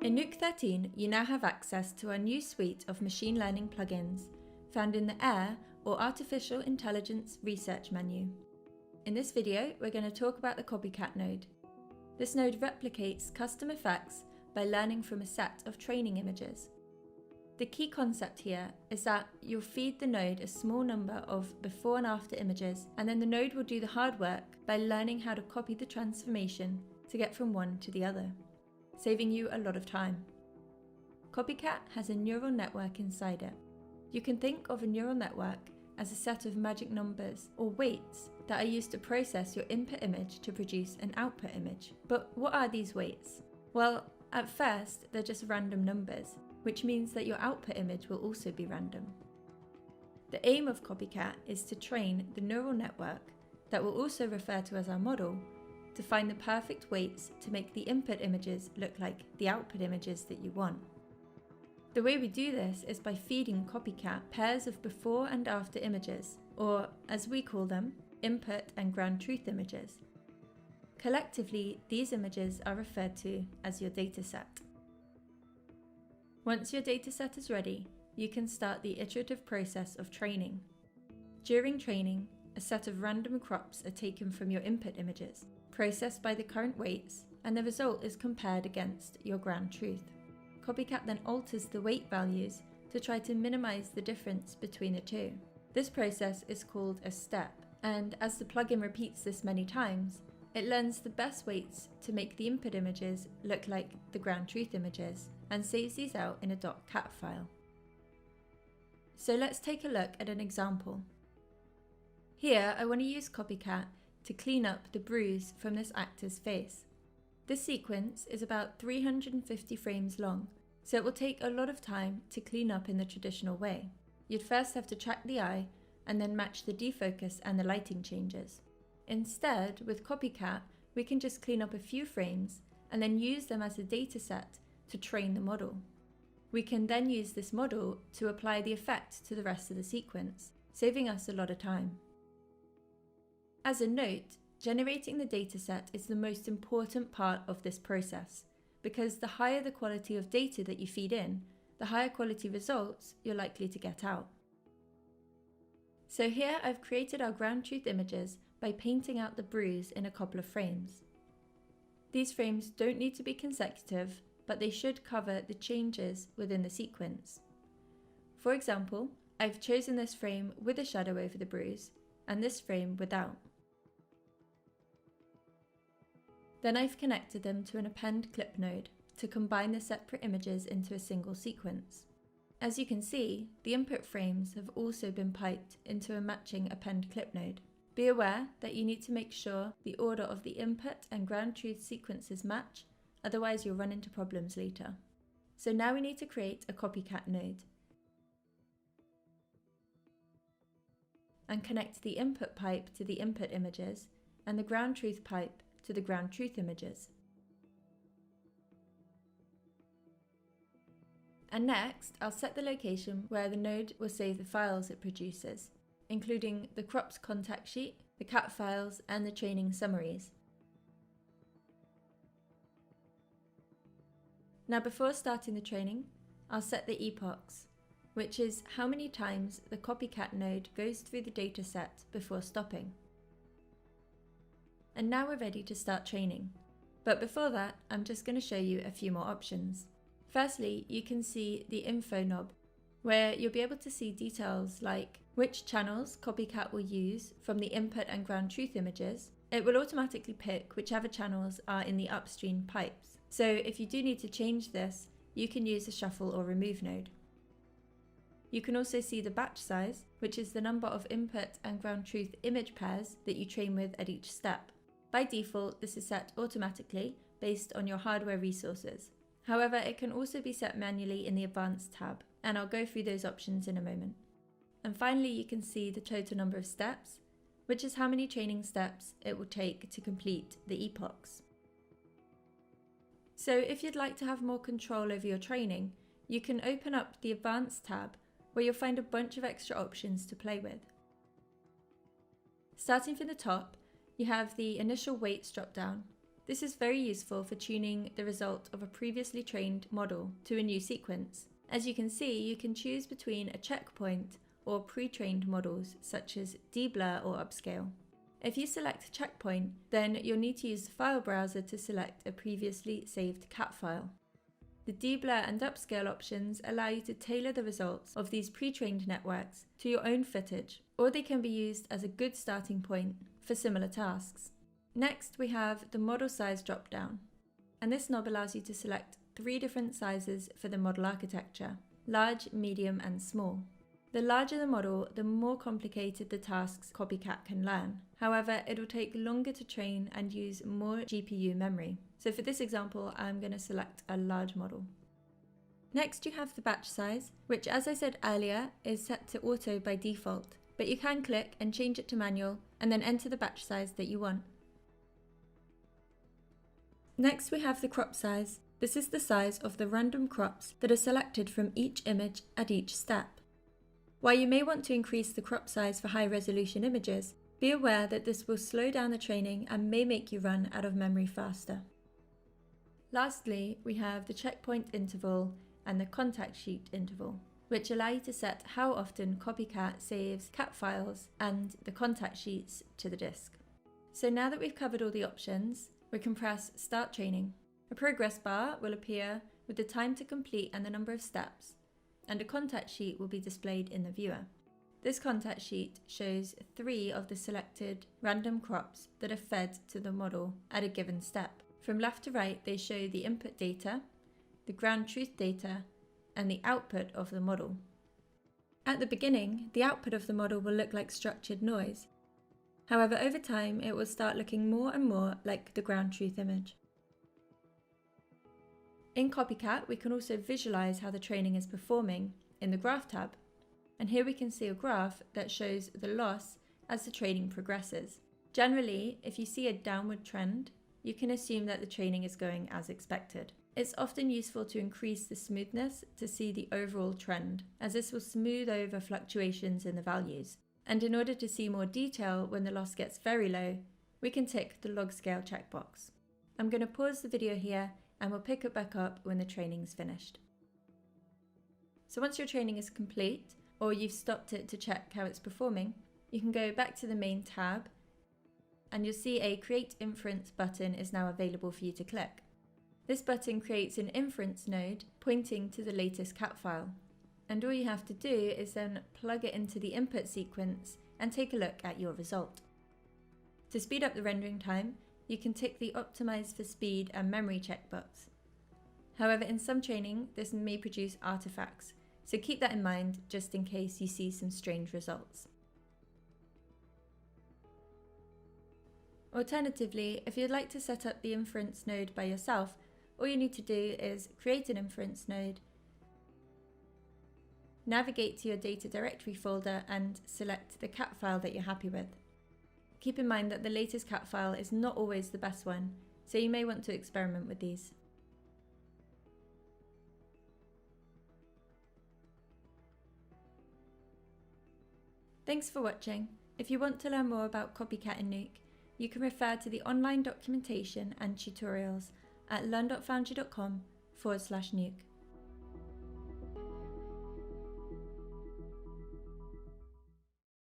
In Nuke 13, you now have access to our new suite of machine learning plugins, found in the AI, or Artificial Intelligence Research menu. In this video, we're going to talk about the Copycat node. This node replicates custom effects by learning from a set of training images. The key concept here is that you'll feed the node a small number of before and after images, and then the node will do the hard work by learning how to copy the transformation to get from one to the other, saving you a lot of time. Copycat has a neural network inside it. You can think of a neural network as a set of magic numbers or weights that are used to process your input image to produce an output image. But what are these weights? Well, at first, they're just random numbers, which means that your output image will also be random. The aim of Copycat is to train the neural network, that we'll also refer to as our model, to find the perfect weights to make the input images look like the output images that you want. The way we do this is by feeding Copycat pairs of before and after images, or as we call them, input and ground truth images. Collectively, these images are referred to as your dataset. Once your dataset is ready, you can start the iterative process of training. During training, a set of random crops are taken from your input images, processed by the current weights, and the result is compared against your ground truth. Copycat then alters the weight values to try to minimize the difference between the two. This process is called a step, and as the plugin repeats this many times, it learns the best weights to make the input images look like the ground truth images, and saves these out in a .cat file. So let's take a look at an example. Here I want to use Copycat to clean up the bruise from this actor's face. This sequence is about 350 frames long, so it will take a lot of time to clean up in the traditional way. You'd first have to track the eye and then match the defocus and the lighting changes. Instead, with Copycat, we can just clean up a few frames and then use them as a dataset to train the model. We can then use this model to apply the effect to the rest of the sequence, saving us a lot of time. As a note, generating the dataset is the most important part of this process, because the higher the quality of data that you feed in, the higher quality results you're likely to get out. So here I've created our ground truth images by painting out the bruise in a couple of frames. These frames don't need to be consecutive, but they should cover the changes within the sequence. For example, I've chosen this frame with a shadow over the bruise, and this frame without. Then I've connected them to an append clip node to combine the separate images into a single sequence. As you can see, the input frames have also been piped into a matching append clip node. Be aware that you need to make sure the order of the input and ground truth sequences match, otherwise you'll run into problems later. So now we need to create a Copycat node and connect the input pipe to the input images and the ground truth pipe to the ground truth images. And next, I'll set the location where the node will save the files it produces, including the crops contact sheet, the cat files, and the training summaries. Now before starting the training, I'll set the epochs, which is how many times the Copycat node goes through the dataset before stopping. And now we're ready to start training. But before that, I'm just going to show you a few more options. Firstly, you can see the info knob, where you'll be able to see details like which channels Copycat will use from the input and ground truth images. It will automatically pick whichever channels are in the upstream pipes. So if you do need to change this, you can use the shuffle or remove node. You can also see the batch size, which is the number of input and ground truth image pairs that you train with at each step. By default, this is set automatically based on your hardware resources. However, it can also be set manually in the Advanced tab, and I'll go through those options in a moment. And finally, you can see the total number of steps, which is how many training steps it will take to complete the epochs. So if you'd like to have more control over your training, you can open up the Advanced tab, where you'll find a bunch of extra options to play with. Starting from the top, you have the initial weights drop down, This is very useful for tuning the result of a previously trained model to a new sequence. As you can see, you can choose between a checkpoint or pre-trained models such as deblur or upscale. If you select checkpoint, then you'll need to use the file browser to select a previously saved cat file. The deblur and upscale options allow you to tailor the results of these pre-trained networks to your own footage, or they can be used as a good starting point for similar tasks. Next, we have the model size drop-down, and this knob allows you to select 3 different sizes for the model architecture: large, medium, and small. The larger the model, the more complicated the tasks CopyCat can learn. However, it will take longer to train and use more GPU memory. So for this example, I'm going to select a large model. Next, you have the batch size, which, as I said earlier, is set to auto by default, but you can click and change it to manual and then enter the batch size that you want. Next, we have the crop size. This is the size of the random crops that are selected from each image at each step. While you may want to increase the crop size for high-resolution images, be aware that this will slow down the training and may make you run out of memory faster. Lastly, we have the checkpoint interval and the contact sheet interval, which allow you to set how often CopyCat saves cat files and the contact sheets to the disk. So now that we've covered all the options, we can press Start Training. A progress bar will appear with the time to complete and the number of steps, and a contact sheet will be displayed in the viewer. This contact sheet shows 3 of the selected random crops that are fed to the model at a given step. From left to right, they show the input data, the ground truth data, and the output of the model. At the beginning, the output of the model will look like structured noise. However, over time, it will start looking more and more like the ground truth image. In CopyCat, we can also visualize how the training is performing in the Graph tab. And here we can see a graph that shows the loss as the training progresses. Generally, if you see a downward trend, you can assume that the training is going as expected. It's often useful to increase the smoothness to see the overall trend, as this will smooth over fluctuations in the values. And in order to see more detail when the loss gets very low, we can tick the log scale checkbox. I'm going to pause the video here and we'll pick it back up when the training's finished. So once your training is complete, or you've stopped it to check how it's performing, you can go back to the main tab and you'll see a Create Inference button is now available for you to click. This button creates an inference node pointing to the latest cat file. And all you have to do is then plug it into the input sequence and take a look at your result. To speed up the rendering time, you can tick the Optimize for Speed and Memory checkbox. However, in some training, this may produce artifacts, so keep that in mind just in case you see some strange results. Alternatively, if you'd like to set up the inference node by yourself, all you need to do is create an inference node, navigate to your data directory folder and select the cat file that you're happy with. Keep in mind that the latest cat file is not always the best one, so you may want to experiment with these. Thanks for watching. If you want to learn more about CopyCat and Nuke, you can refer to the online documentation and tutorials at learn.foundry.com/Nuke.